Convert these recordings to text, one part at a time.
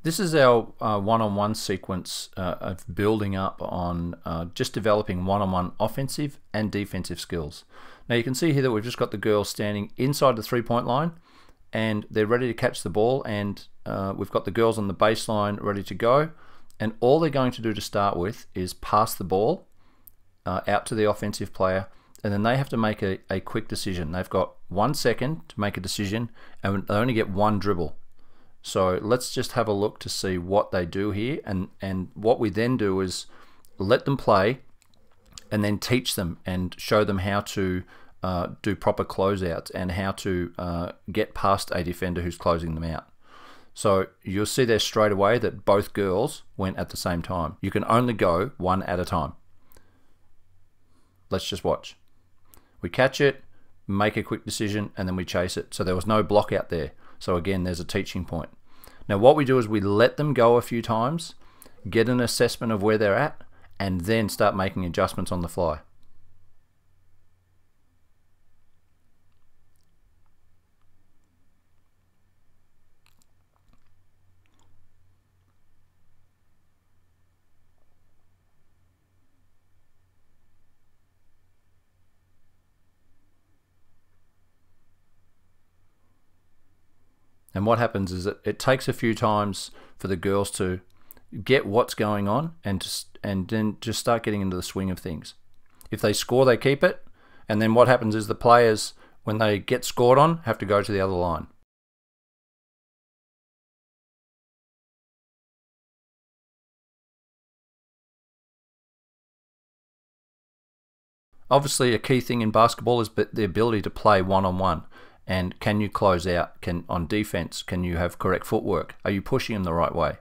This is our one-on-one sequence of building up on just developing one-on-one offensive and defensive skills. Now you can see here that we've just got the girls standing inside the three-point line and they're ready to catch the ball, and we've got the girls on the baseline ready to go, and all they're going to do to start with is pass the ball out to the offensive player, and then they have to make a quick decision. They've got 1 second to make a decision and they only get one dribble. So let's just have a look to see what they do here, and what we then do is let them play and then teach them and show them how to do proper closeouts and how to get past a defender who's closing them out. So you'll see there straight away that both girls went at the same time. You can only go one at a time. Let's just watch. We catch it, make a quick decision, and then we chase it. So there was no block out there. So again, there's a teaching point. Now what we do is we let them go a few times, get an assessment of where they're at, and then start making adjustments on the fly. And what happens is that it takes a few times for the girls to get what's going on and then just start getting into the swing of things. If they score, they keep it, and then what happens is the players, when they get scored on, have to go to the other line. Obviously, a key thing in basketball is the ability to play one-on-one. And can you close out? On defense, can you have correct footwork? Are you pushing them the right way?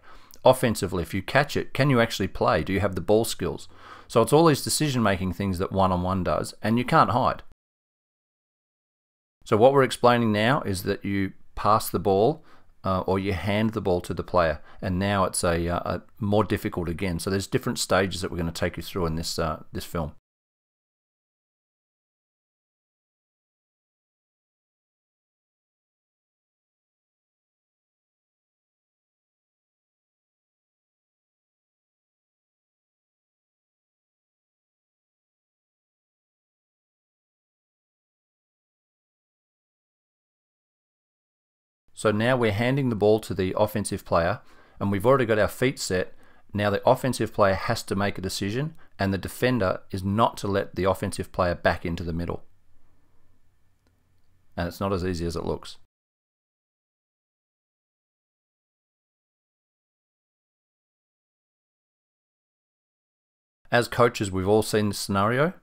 Offensively, if you catch it, can you actually play? Do you have the ball skills? So it's all these decision-making things that one-on-one does, and you can't hide. So what we're explaining now is that you pass the ball or you hand the ball to the player, and now it's a more difficult again. So there's different stages that we're going to take you through in this film. So now we're handing the ball to the offensive player, and we've already got our feet set. Now the offensive player has to make a decision, and the defender is not to let the offensive player back into the middle. And it's not as easy as it looks. As coaches, we've all seen this scenario,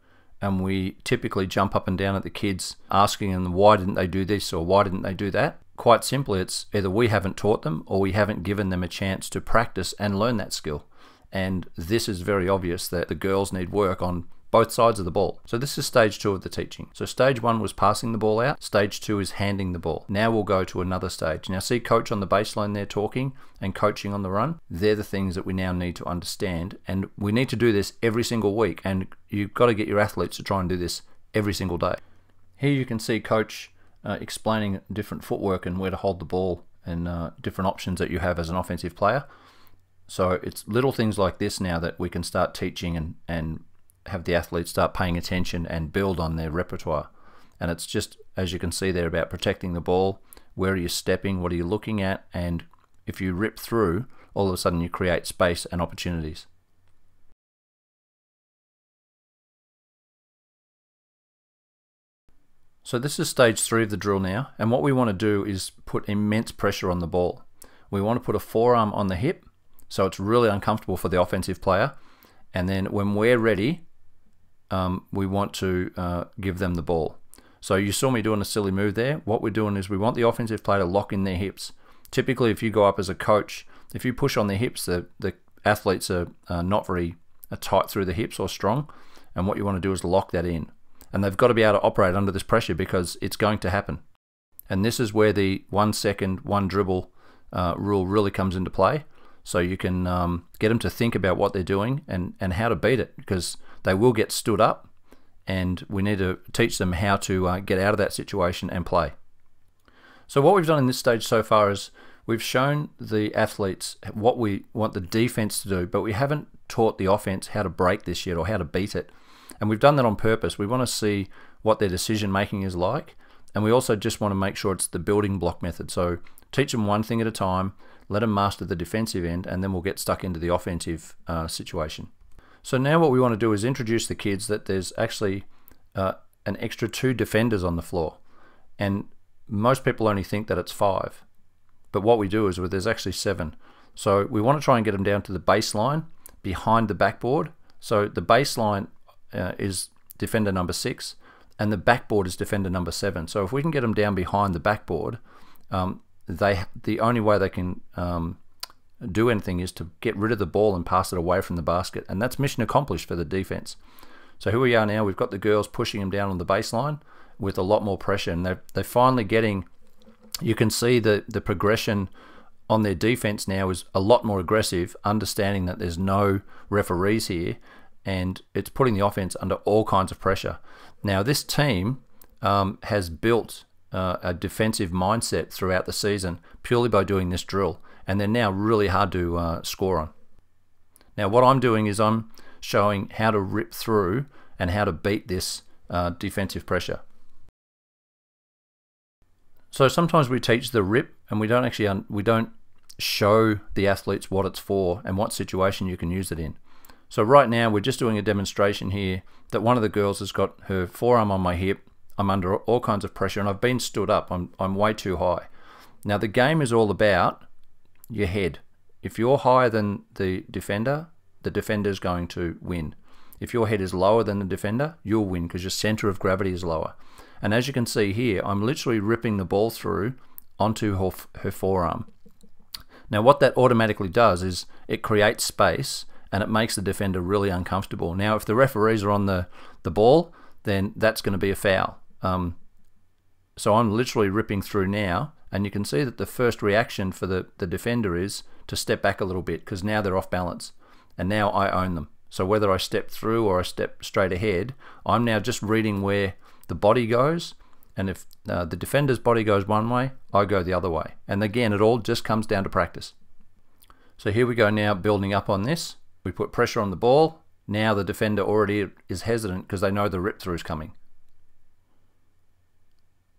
and we typically jump up and down at the kids asking them, why didn't they do this or why didn't they do that? Quite simply, it's either we haven't taught them or we haven't given them a chance to practice and learn that skill. And this is very obvious that the girls need work on both sides of the ball. So this is stage 2 of the teaching. So stage 1 was passing the ball out. Stage 2 is handing the ball. Now we'll go to another stage. Now see coach on the baseline there talking and coaching on the run. They're the things that we now need to understand, and we need to do this every single week, and you've got to get your athletes to try and do this every single day. Here you can see coach explaining different footwork and where to hold the ball and different options that you have as an offensive player. So it's little things like this now that we can start teaching and have the athletes start paying attention and build on their repertoire. And it's just, as you can see there, about protecting the ball. Where are you stepping? What are you looking at? And if you rip through, all of a sudden you create space and opportunities. So this is stage 3 of the drill now, and what we want to do is put immense pressure on the ball. We want to put a forearm on the hip, so it's really uncomfortable for the offensive player, and then when we're ready, we want to give them the ball. So you saw me doing a silly move there. What we're doing is we want the offensive player to lock in their hips. Typically, if you go up as a coach, if you push on their hips, the athletes are not very tight through the hips or strong, and what you want to do is lock that in. And they've got to be able to operate under this pressure because it's going to happen. And this is where the 1 second, 1 dribble rule really comes into play. So you can get them to think about what they're doing and how to beat it, because they will get stood up, and we need to teach them how to get out of that situation and play. So what we've done in this stage so far is we've shown the athletes what we want the defense to do, but we haven't taught the offense how to break this yet or how to beat it. And we've done that on purpose. We want to see what their decision making is like, and we also just want to make sure it's the building block method. So teach them one thing at a time, let them master the defensive end, and then we'll get stuck into the offensive situation. So now what we want to do is introduce the kids that there's actually an extra 2 defenders on the floor. And most people only think that it's 5. But what we do is there's actually 7. So we want to try and get them down to the baseline behind the backboard. So the baseline is defender number 6, and the backboard is defender number 7. So if we can get them down behind the backboard, the only way they can do anything is to get rid of the ball and pass it away from the basket, and that's mission accomplished for the defense. So here we are now. We've got the girls pushing them down on the baseline with a lot more pressure, and they're finally getting. You can see the progression on their defense now is a lot more aggressive, understanding that there's no referees here, and it's putting the offense under all kinds of pressure. Now this team has built a defensive mindset throughout the season purely by doing this drill, and they're now really hard to score on. Now what I'm doing is I'm showing how to rip through and how to beat this defensive pressure. So sometimes we teach the rip, and we don't show the athletes what it's for and what situation you can use it in. So right now we're just doing a demonstration here that one of the girls has got her forearm on my hip. I'm under all kinds of pressure, and I've been stood up. I'm way too high. Now the game is all about your head. If you're higher than the defender's going to win. If your head is lower than the defender, you'll win because your center of gravity is lower. And as you can see here, I'm literally ripping the ball through onto her forearm. Now what that automatically does is it creates space, and it makes the defender really uncomfortable. Now if the referees are on the ball, then that's going to be a foul. So I'm literally ripping through now, and you can see that the first reaction for the defender is to step back a little bit because now they're off balance, and now I own them. So whether I step through or I step straight ahead, I'm now just reading where the body goes, and if the defender's body goes one way, I go the other way. And again, it all just comes down to practice. So here we go now, building up on this. We put pressure on the ball. Now the defender already is hesitant because they know the rip through is coming.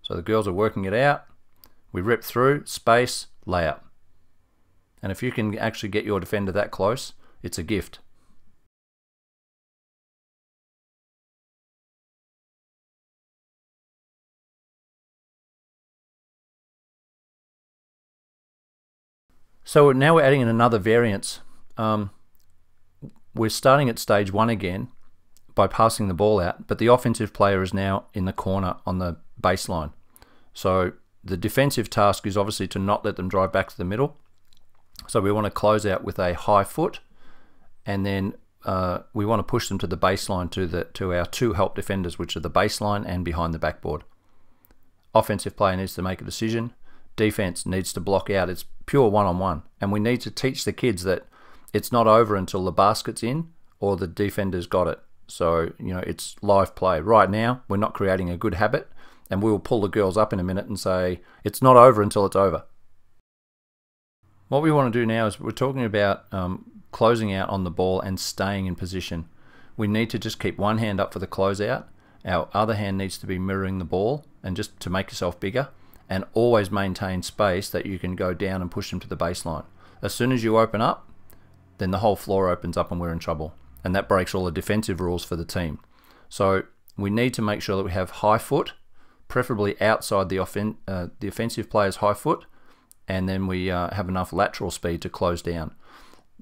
So the girls are working it out. We rip through, space, layup. And if you can actually get your defender that close, it's a gift. So now we're adding in another variance. We're starting at stage 1 again by passing the ball out, but the offensive player is now in the corner on the baseline. So the defensive task is obviously to not let them drive back to the middle. So we want to close out with a high foot, and then we want to push them to the baseline to our 2 help defenders, which are the baseline and behind the backboard. Offensive player needs to make a decision. Defense needs to block out. It's pure one-on-one, and we need to teach the kids that it's not over until the basket's in or the defender's got it. So, you know, it's live play. Right now, we're not creating a good habit, and we will pull the girls up in a minute and say, it's not over until it's over. What we want to do now is we're talking about closing out on the ball and staying in position. We need to just keep one hand up for the closeout. Our other hand needs to be mirroring the ball, and just to make yourself bigger, and always maintain space that you can go down and push them to the baseline. As soon as you open up, then the whole floor opens up and we're in trouble. And that breaks all the defensive rules for the team. So we need to make sure that we have high foot, preferably outside the offensive player's high foot, and then we have enough lateral speed to close down.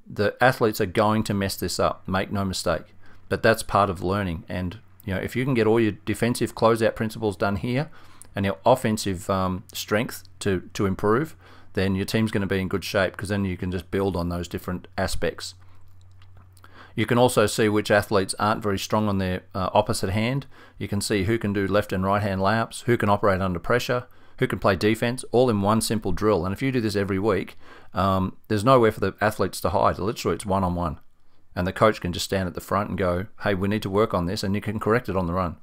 The athletes are going to mess this up, make no mistake, but that's part of learning. And you know, if you can get all your defensive closeout principles done here, and your offensive strength to improve, then your team's going to be in good shape, because then you can just build on those different aspects. You can also see which athletes aren't very strong on their opposite hand. You can see who can do left and right hand layups, who can operate under pressure, who can play defense, all in one simple drill. And if you do this every week, there's nowhere for the athletes to hide. Literally, it's one-on-one. And the coach can just stand at the front and go, hey, we need to work on this, and you can correct it on the run.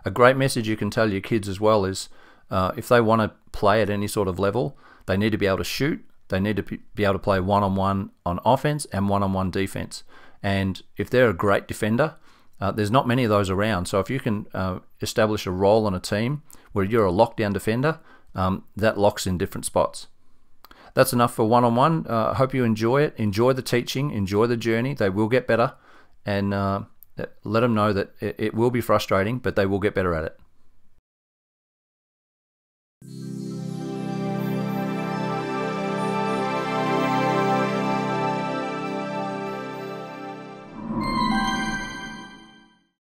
A great message you can tell your kids as well is if they want to play at any sort of level, they need to be able to shoot. They need to be able to play one-on-one on offense and one-on-one defense. And if they're a great defender, there's not many of those around. So if you can establish a role on a team where you're a lockdown defender, that locks in different spots. That's enough for one-on-one. I hope you enjoy it. Enjoy the teaching. Enjoy the journey. They will get better. And let them know that it will be frustrating, but they will get better at it.